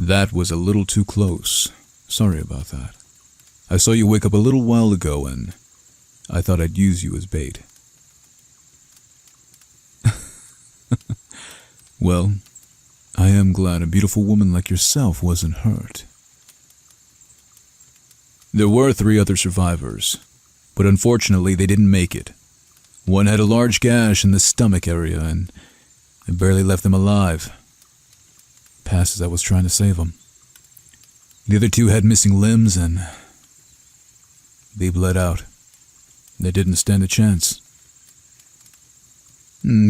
That was a little too close. Sorry about that. I saw you wake up a little while ago and I thought I'd use you as bait. Well, I am glad a beautiful woman like yourself wasn't hurt. There were 3 other survivors, but unfortunately they didn't make it. One had a large gash in the stomach area and I barely left them alive. Passed as I was trying to save them. The other 2 had missing limbs and they bled out. They didn't stand a chance.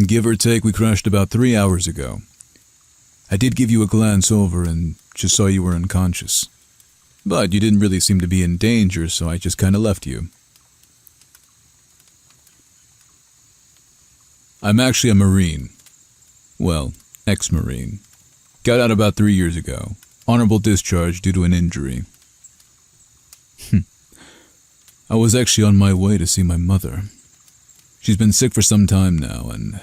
Give or take, we crashed about 3 hours ago. I did give you a glance over and just saw you were unconscious. But you didn't really seem to be in danger, so I just kinda left you. I'm actually a Marine. Well, ex-Marine. Got out about 3 years ago. Honorable discharge due to an injury. I was actually on my way to see my mother. She's been sick for some time now, and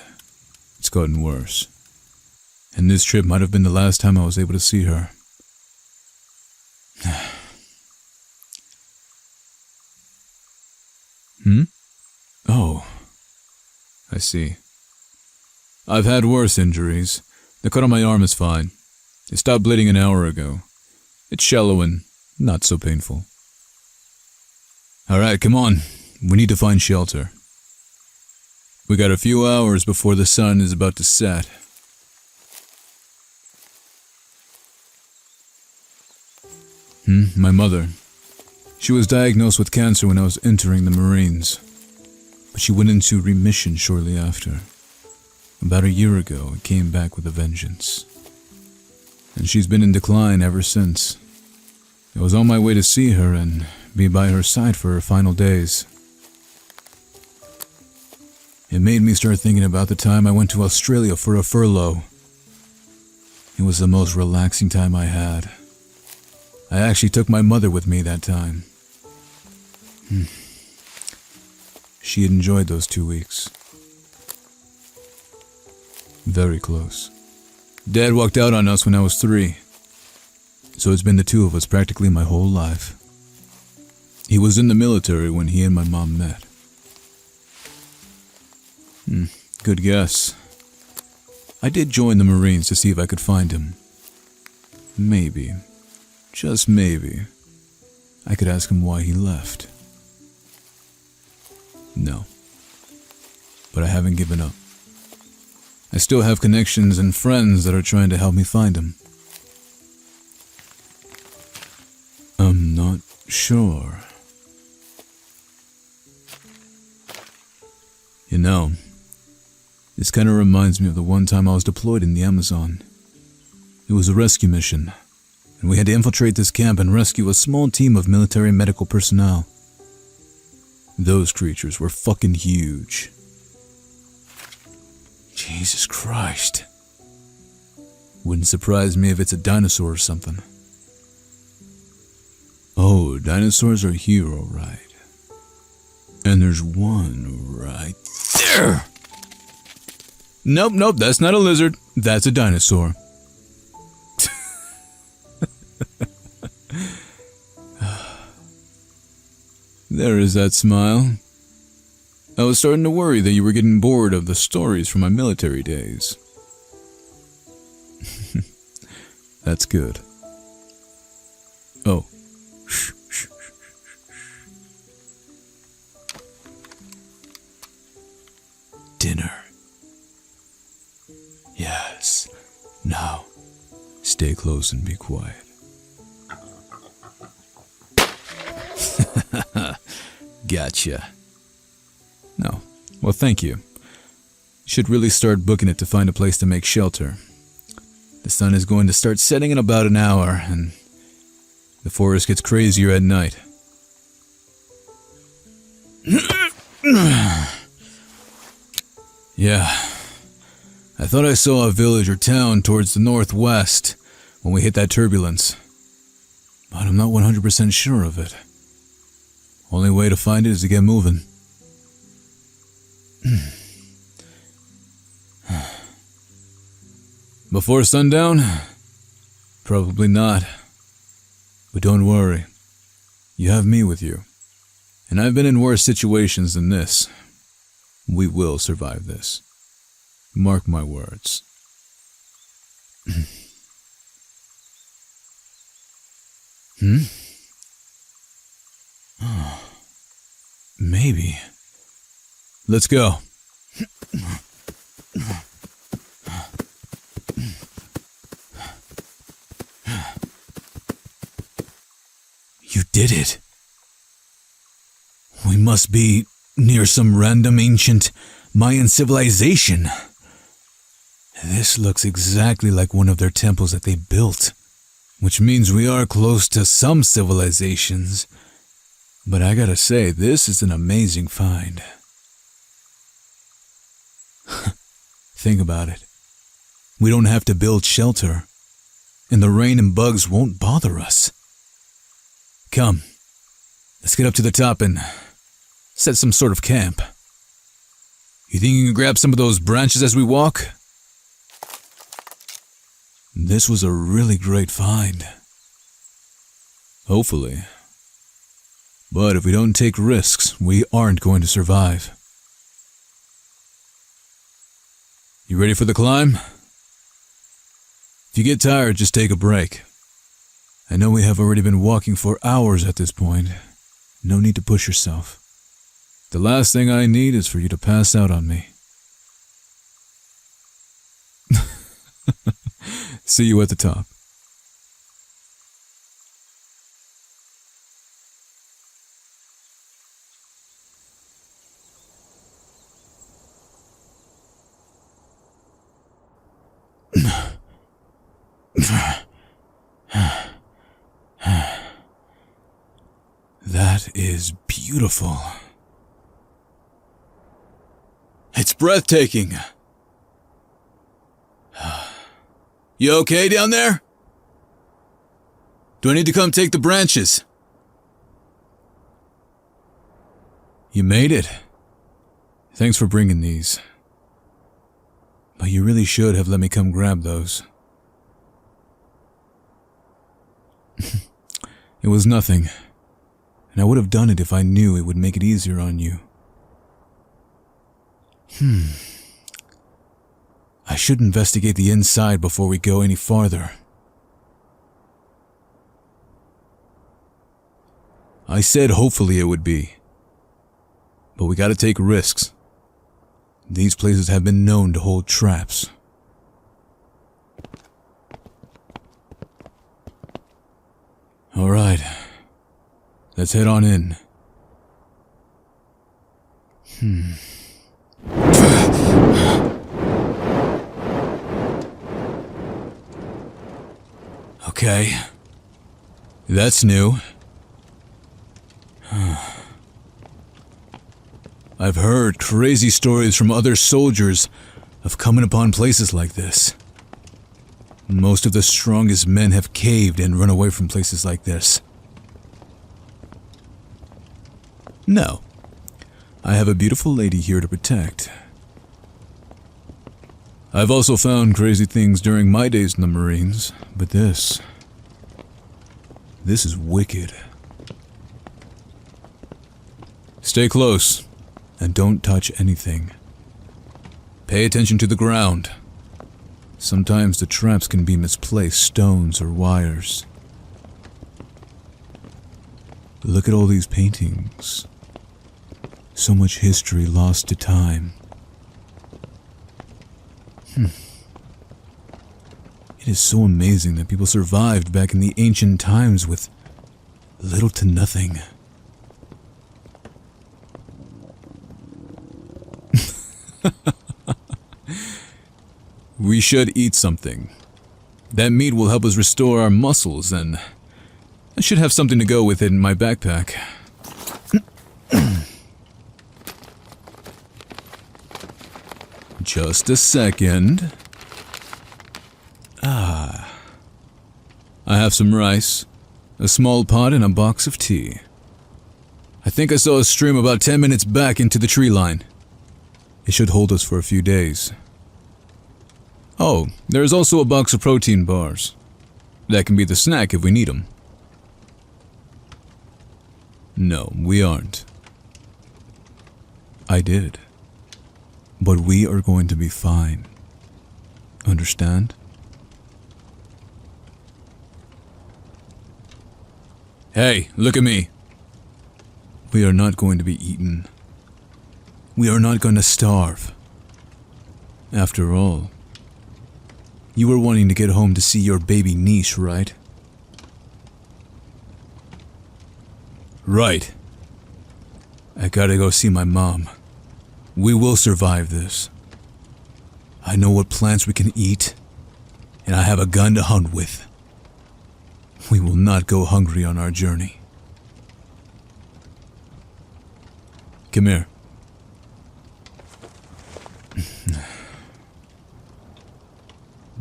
it's gotten worse. And this trip might have been the last time I was able to see her. Oh, I see. I've had worse injuries. The cut on my arm is fine. It stopped bleeding an hour ago. It's shallow and not so painful. Alright, come on. We need to find shelter. We got a few hours before the sun is about to set. My mother. She was diagnosed with cancer when I was entering the Marines, but she went into remission shortly after. About a year ago, it came back with a vengeance. And she's been in decline ever since. I was on my way to see her and be by her side for her final days. It made me start thinking about the time I went to Australia for a furlough. It was the most relaxing time I had. I actually took my mother with me that time. She had enjoyed those 2 weeks. Very close. Dad walked out on us when I was 3. So it's been the 2 of us practically my whole life. He was in the military when he and my mom met. Good guess. I did join the Marines to see if I could find him. Maybe, just maybe, I could ask him why he left. No. But I haven't given up. I still have connections and friends that are trying to help me find him. I'm not sure. You know, this kind of reminds me of the one time I was deployed in the Amazon. It was a rescue mission, and we had to infiltrate this camp and rescue a small team of military medical personnel. Those creatures were fucking huge. Jesus Christ. Wouldn't surprise me if it's a dinosaur or something. Oh, dinosaurs are here, alright. And there's one right there! Nope, that's not a lizard. That's a dinosaur. There is that smile. I was starting to worry that you were getting bored of the stories from my military days. That's good. Oh. Dinner. Yes. Now, stay close and be quiet. Gotcha. No. Well, thank you. Should really start booking it to find a place to make shelter. The sun is going to start setting in about an hour, and the forest gets crazier at night. Yeah. I thought I saw a village or town towards the northwest when we hit that turbulence, but I'm not 100% sure of it. Only way to find it is to get moving. Before sundown, Probably not. But don't worry. You have me with you. And I've been in worse situations than this. We will survive this. Mark my words. Maybe. Let's go. You did it. We must be near some random ancient Mayan civilization. This looks exactly like one of their temples that they built, which means we are close to some civilizations. But I gotta say, this is an amazing find. Think about it. We don't have to build shelter, and the rain and bugs won't bother us. Come, let's get up to the top and set some sort of camp. You think you can grab some of those branches as we walk? This was a really great find. Hopefully. But if we don't take risks, we aren't going to survive. You ready for the climb? If you get tired, just take a break. I know we have already been walking for hours at this point. No need to push yourself. The last thing I need is for you to pass out on me. See you at the top. That is beautiful. It's breathtaking. You okay down there? Do I need to come take the branches? You made it. Thanks for bringing these. But you really should have let me come grab those. It was nothing, and I would have done it if I knew it would make it easier on you. I should investigate the inside before we go any farther. I said hopefully it would be. But we gotta take risks. These places have been known to hold traps. Alright. Let's head on in. Okay. That's new. I've heard crazy stories from other soldiers of coming upon places like this. Most of the strongest men have caved and run away from places like this. No. I have a beautiful lady here to protect. I've also found crazy things during my days in the Marines, but this is wicked. Stay close, and don't touch anything. Pay attention to the ground. Sometimes the traps can be misplaced stones or wires. Look at all these paintings. So much history lost to time. It is so amazing that people survived back in the ancient times with little to nothing. We should eat something. That meat will help us restore our muscles, and I should have something to go with it in my backpack. Just a second. I have some rice, a small pot, and a box of tea. I think I saw a stream about 10 minutes back into the tree line. It should hold us for a few days. Oh, there is also a box of protein bars. That can be the snack if we need 'em. No, we aren't. I did. But we are going to be fine. Understand? Hey, look at me. We are not going to be eaten. We are not going to starve. After all, you were wanting to get home to see your baby niece, right? Right. I gotta go see my mom. We will survive this. I know what plants we can eat, and I have a gun to hunt with. We will not go hungry on our journey. Come here.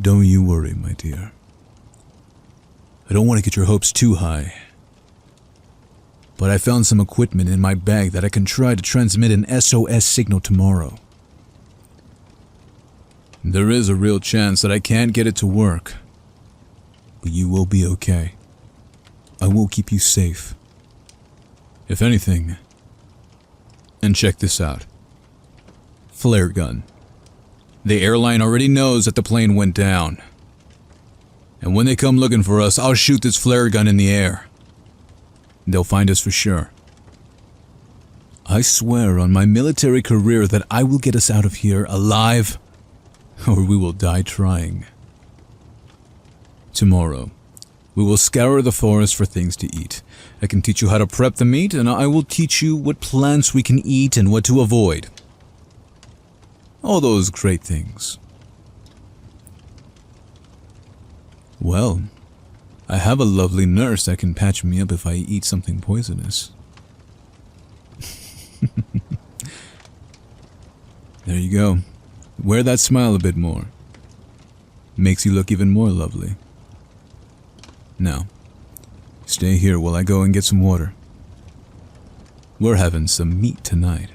Don't you worry, my dear. I don't want to get your hopes too high. But I found some equipment in my bag that I can try to transmit an SOS signal tomorrow. There is a real chance that I can't get it to work. But you will be okay. I will keep you safe. If anything. And check this out. Flare gun. The airline already knows that the plane went down. And when they come looking for us, I'll shoot this flare gun in the air. They'll find us for sure. I swear on my military career that I will get us out of here alive, or we will die trying. Tomorrow, we will scour the forest for things to eat. I can teach you how to prep the meat, and I will teach you what plants we can eat and what to avoid. All those great things. Well, I have a lovely nurse that can patch me up if I eat something poisonous. There you go. Wear that smile a bit more. Makes you look even more lovely. Now, stay here while I go and get some water. We're having some meat tonight.